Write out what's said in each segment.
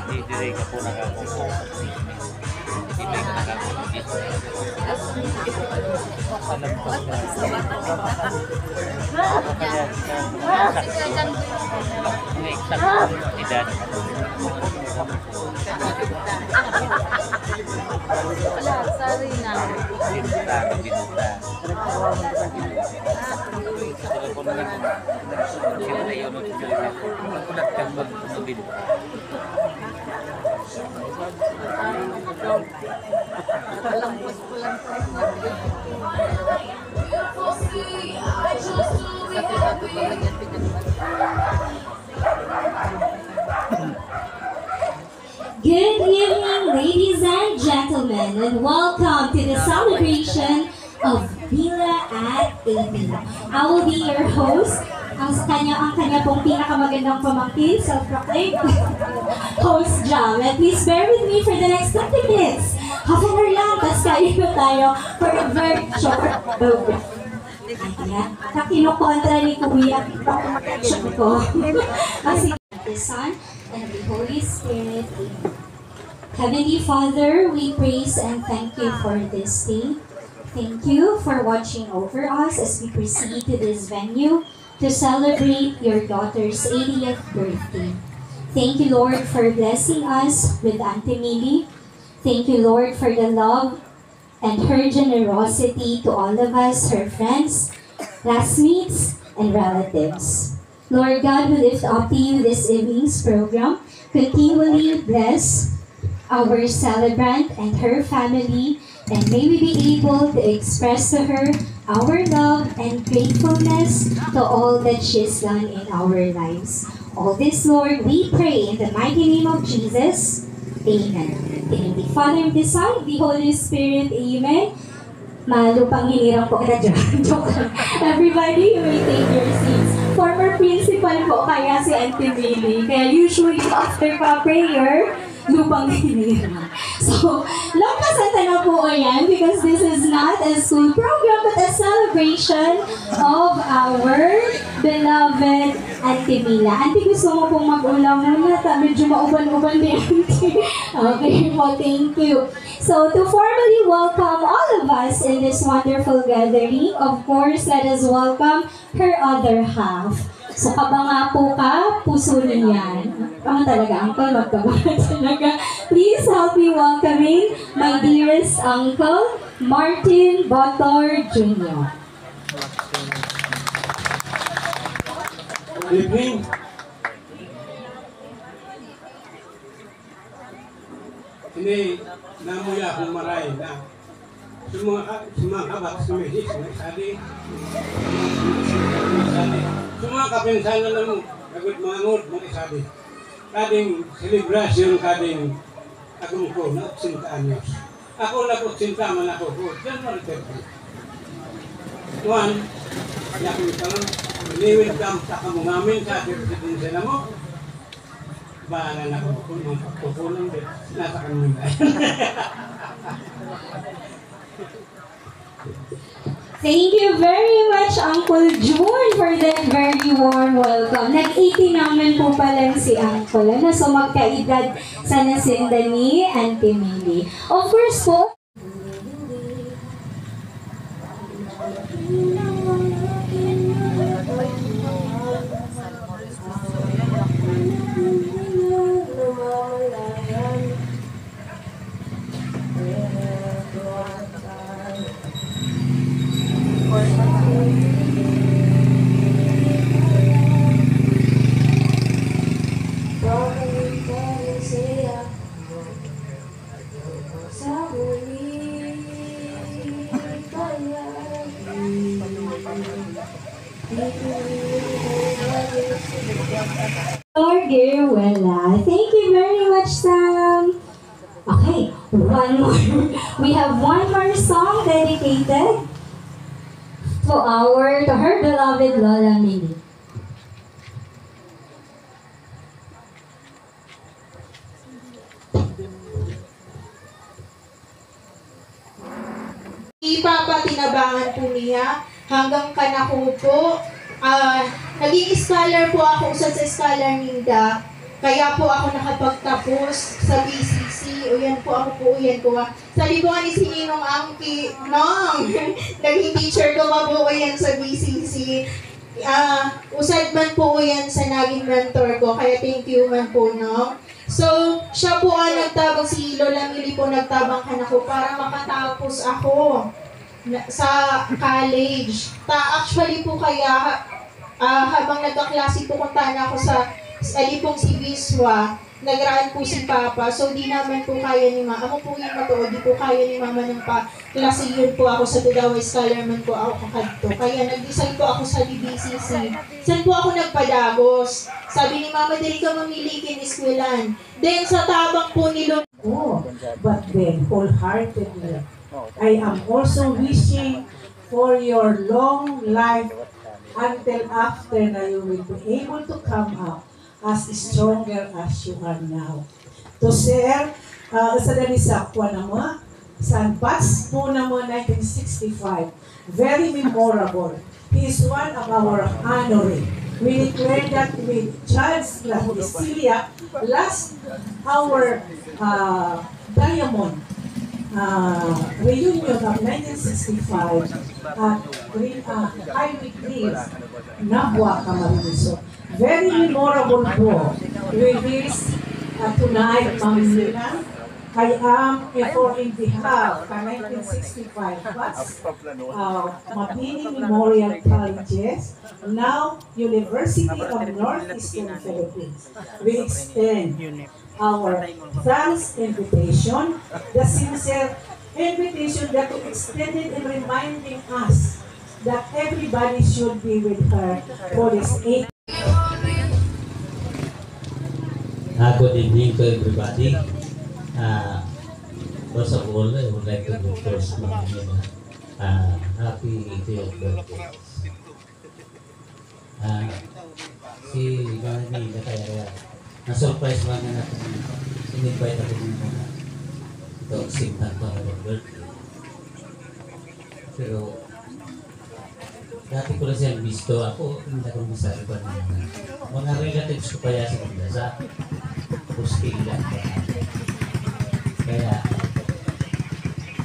Hindi ka po nakakuha. Hindi ka nakakuha dito. Alam ko may exact edad. Wala, sorry na. Binuta. Sila po naman. Sila na yun. Kulat ka mag-binuta. Kalambos ko lang sa Good evening, ladies and gentlemen, and welcome to the celebration of Villa at 80. I will be your host, ang kanya pong pinakamagandang pamangkin, self-proclaimed host Jam. And please bear with me for the next 30 minutes. Half an hour lang, tapos kain na tayo for a very short program. Ayan, kakinukontra ni Kuya ang ko. Kasi the Son and the Holy Spirit. Heavenly Father, we praise and thank you for this day. Thank you for watching over us as we proceed to this venue to celebrate your daughter's 80th birthday. Thank you, Lord, for blessing us with Auntie Millie. Thank you, Lord, for the love and her generosity to all of us, her friends, classmates, and relatives. Lord God, we lift up to you this evening's program. Continually bless our celebrant and her family, and may we be able to express to her our love and gratefulness to all that she has done in our lives. All this, Lord, we pray in the mighty name of Jesus. Amen. In the Father, the Son, the Holy Spirit. Amen. Malupang hinirang po kita dyan. Joke lang. Everybody, you may take your seats. Former principal po kaya si Auntie Millie. Kaya usually after prayer, lupang hinirang. So, lampasan na po yan because this is not a school program but a celebration of our beloved Auntie Mila. Auntie, gusto mo pong mag-ulam muna? Medyo mauban-uban din, Auntie. Okay po, thank you. So, to formally welcome all of us in this wonderful gathering, of course, let us welcome her other half. So, kabanga po ka, puso niyan. Kama talaga, Uncle, magkabanga talaga. Please help me welcoming my dearest Uncle, Martin Botor Jr. Good evening. Ini namuya akong maray na sumakabak sumihis na sali. Semua kapinsanan namu agad mangut mo isabi. Kading selebrasyon kading agong ko na 80 anyos. Ako na po 80 man ako po. January 30. Tuan, yakin ka lang. Liwin ka sa kamungamin sa presidency na mo. Bahala na ako kung mga pagkukulang din. Nasa kanila. Thank you very much, Uncle June, for that very warm welcome. Nag-80 naman po pala si Uncle. So, magkaedad sa nasinda ni Auntie Millie. Of course po, Lord Girwella. Thank you very much, Sam. Okay, one more. We have one more song dedicated to her beloved Lola Millie. Ipapatinabangan po niya hanggang kanako po Naging scholar po ako usad sa Scholar Ninda. Kaya po ako nakapagtapos sa BCC. O yan po, ako po, yan po. Sa libuan ni si Ninong Angki, Nong! Naging teacher ko pa po yan sa BCC. Usad man po yan sa naging mentor ko. Kaya thank you man po, Nong. So, siya po ang nagtabang, si Lola Mili po nagtabang ka na ko para makatapos ako sa college. Actually po kaya, habang nagkaklase po kunta na ako sa alipong si Biswa, nagraan po si Papa. So, di naman po kaya ni Mama. Ako po yung matuod, di po kaya ni Mama ng klase yun po ako sa Tudaway Scholar man po ako kakadto. Kaya nag-design po ako sa DBCC. Saan po ako nagpadagos? Sabi ni Mama, dali ka mamili kiniswilan. Then, sa tabang po ni Lord. Oh, but then wholeheartedly, I am also wishing for your long life until after na you will be able to come up as stronger as you are now. To share, sa dali sa kwa na mo, sa batch po na mo 1965, very memorable. He is one of our honorary. We declare that with Charles Cecilia last our Diamond reunion of 1965 at Highway Hills, Nabua, Camarines. Very memorable po with this tonight, Ma'am Nina. I am in behalf of 1965 Mabini Memorial Colleges, now University of Northeastern Philippines. We extend our thanks invitation, the sincere invitation that we extended in reminding us that everybody should be with her for this 8. Good evening to everybody. First of all, I would like to go first happy 80th birthday. Si Manila kaya na-surprise lang na natin. In-invite ako ng mga ito, simpan pa ng birthday. Pero dati ko na siyang visto. Ako, hindi ako masabi pa na mga relatives ko pa yan sa kanila sa hosting lang. Kaya,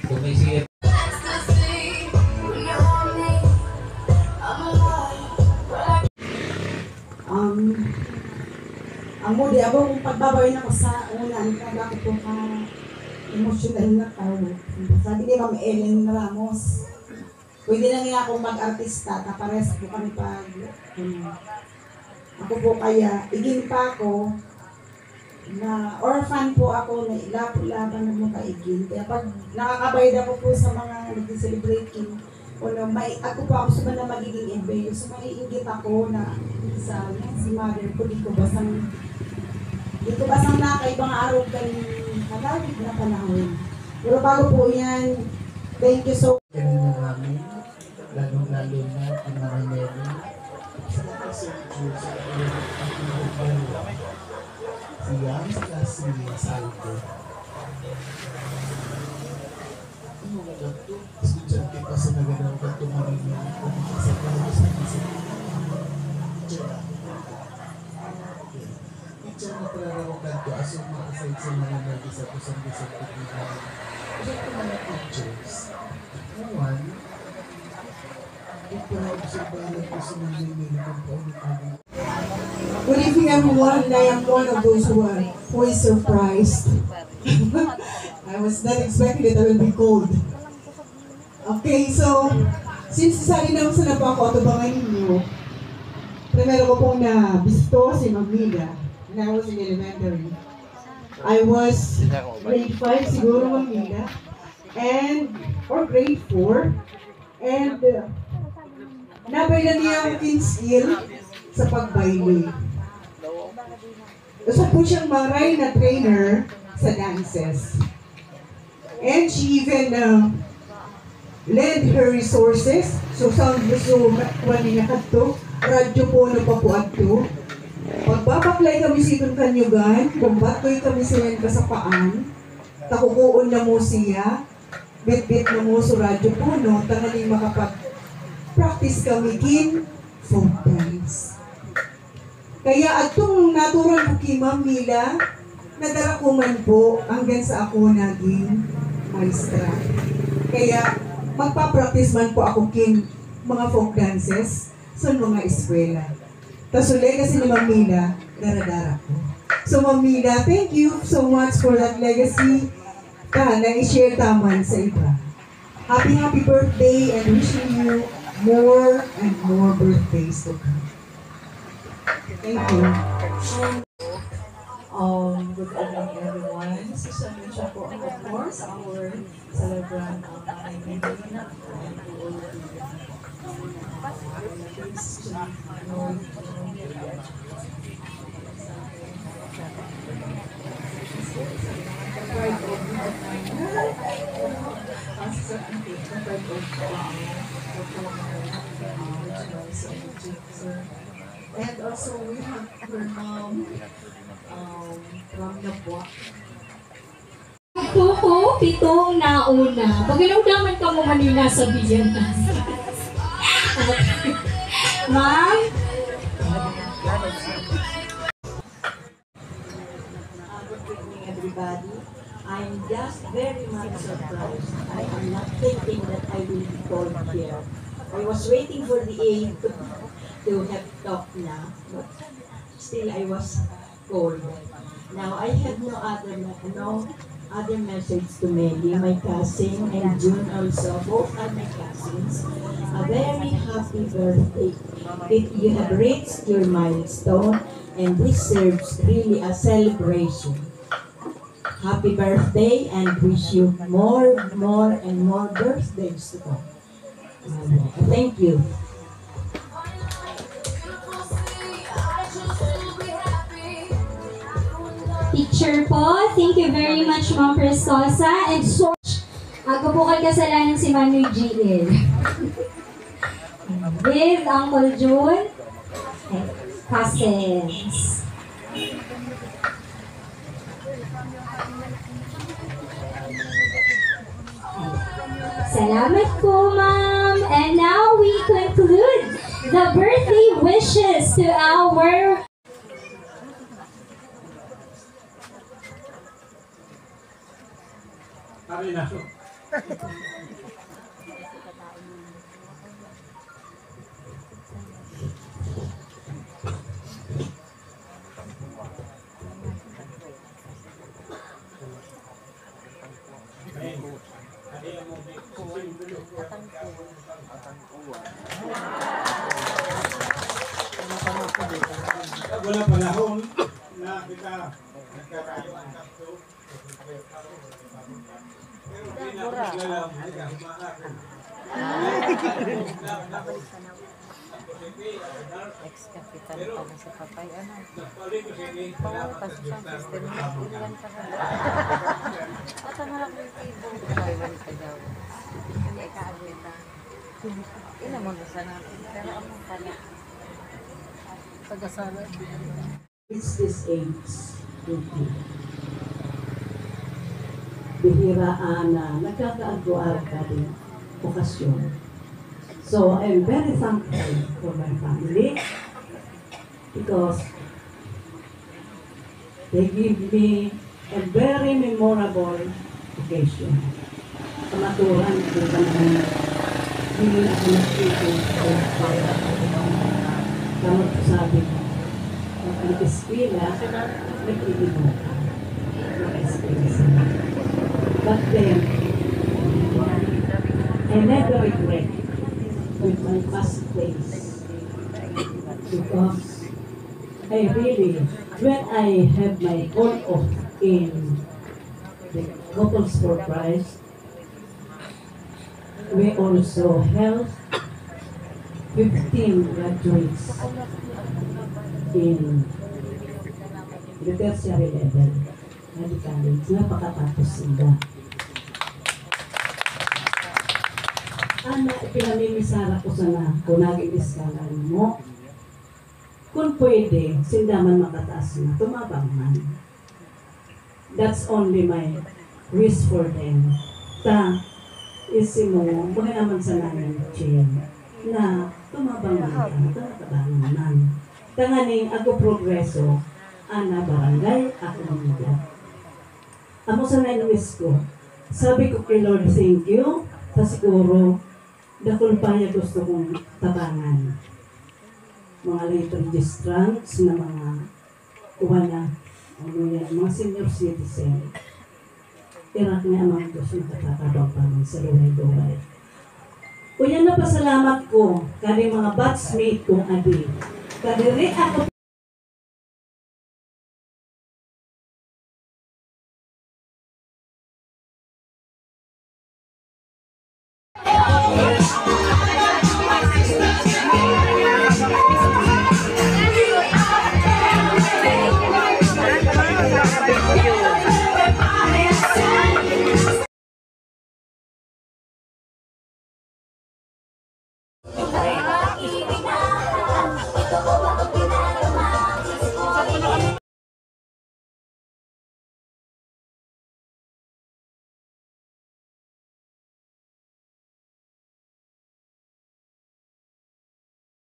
kung may siya ang muli, abang pagbabawin ako sa ulan, kada ko po emotional na tao. Sabi ni Ma'am Ellen Ramos, pwede lang nga akong mag-artista, kapares po kami pag, ako po kaya, iging pa ako, na orphan po ako, na ilapo-laban ng mga kaigin. Kaya pag nakakabayad ako po sa mga nag-celebrating, ako po ako sa mga magiging embeyo. So maiingit ako na si mother ko, di ko basang nakaibang araw kayong kalawid na panahon. Pero bago po yan, thank you so much. Kanina namin, lalo-lalo na ang mga nero, sa mga soldiers, sa mga si Yams kasi Saldo. Ang mga ganito, estudyante pa sa nagandang ganito marino, sa mga sa kasi teacher na talaga ko ganito, aso makasay sa mga naging sa kusang-kusang pagkikihan. Ito mga teachers, one, ito na obserbahan ko sa mga nililipang paulit-ulit. Good evening everyone, I am one of those who is surprised. I was not expecting that I will be cold. Okay, so, since isali naman sa napako at abangan ninyo, primero ko pong na-bisto si Magmida when I was in elementary. I was grade 5 siguro Magmida, or grade 4, and nabaylan niya ang skill sa pagbayle. Gusto po siyang maray na trainer sa dances. And she even lend her resources. So, sound gusto kuwanin niya kadto. Radyo po na pa po adto. Pagbabaklay kami sa itong kanyugan, kumbatoy kami silang kasapaan, takukuon na mo siya, bit-bit na mo sa radyo po, no? Tangaling makapag-practice kami kin folk dance. Kaya atong natural ko kay Ma'am Mila, nadala ko man po hanggang sa ako naging maestra. Kaya magpa-practice man po ako king mga folk dances sa mga eskwela. Tapos legacy ni Ma'am Mila, dara-dara ko. So Ma'am Mila, thank you so much for that legacy na i-share taman sa iba. Happy birthday and wishing you more and more birthdays to come. Thank you. Good evening everyone. Susan siya po, of course, our celebrant of my meeting and to all of the relatives to know and also we have her mom from Nabwa. Oo, pitong nauna. Pag inaudaman ka mo Manila sa biyan. Ma'am? Good evening, everybody. I'm just very much surprised. I am not thinking that I will be called here. I was waiting for the aid to have talked now, but still I was called. Now I have no other message to Melly, my cousin, and June also. Both are my cousins. A very happy birthday. You have reached your milestone, and this serves really a celebration. Happy birthday, and wish you more and more birthdays to come. Thank you. Teacher po, thank you very much Ma'am Prestosa. And so, ako po kay kasalanan si Manoy GL. With Uncle June, cousins. Salamat po, Ma'am. And now we conclude the birthday wishes to our Kami na so. Wala panahon na kita nagkakayo ang takto. Pero hindi na maglalang nagkahumaan. Ex-kapitan pa na sa papay. Ano? Kasi siyang system na iwan ka na. At ang harap ng table. Iwan ka daw. Hindi ka agwita. Ina mo sa natin. Pero ang pala. Pag-asala. It's this age, bihiraan na nagkakaagwa ka din okasyon. So I'm very thankful for my family because they give me a very memorable occasion. Kamaturan ko sa mga hindi ako nagkito para kamot ko sabi ko. Ang eskwela, nag-ibig ka. But then, I never regret with my past days. Because I really, when I have my call off in the Local Sport Prize, we also held 15 graduates in the tertiary level na di college na pakatapos sila. Ana, pinamimisara ko sana kung naging iskalan mo. Kung pwede, sindaman makataas na, tumabang man. That's only my wish for them. Isi mo, bagay naman sa namin, Chen, na tumabang man ka, tumatabangan man. tanganing ako progreso, ana barangay, ako mamila. Amo sa nainumis ko, sabi ko kay Lord, thank you, sa siguro, dakon pa niya gusto kong tabangan. Mga late registrants na mga kuha na, ano yan, mga senior citizen. Tirak niya ang Diyos na katatabang pa sa luway-luway. O yan na pasalamat ko, kani mga batchmate kong adi. Kadiri ako Ito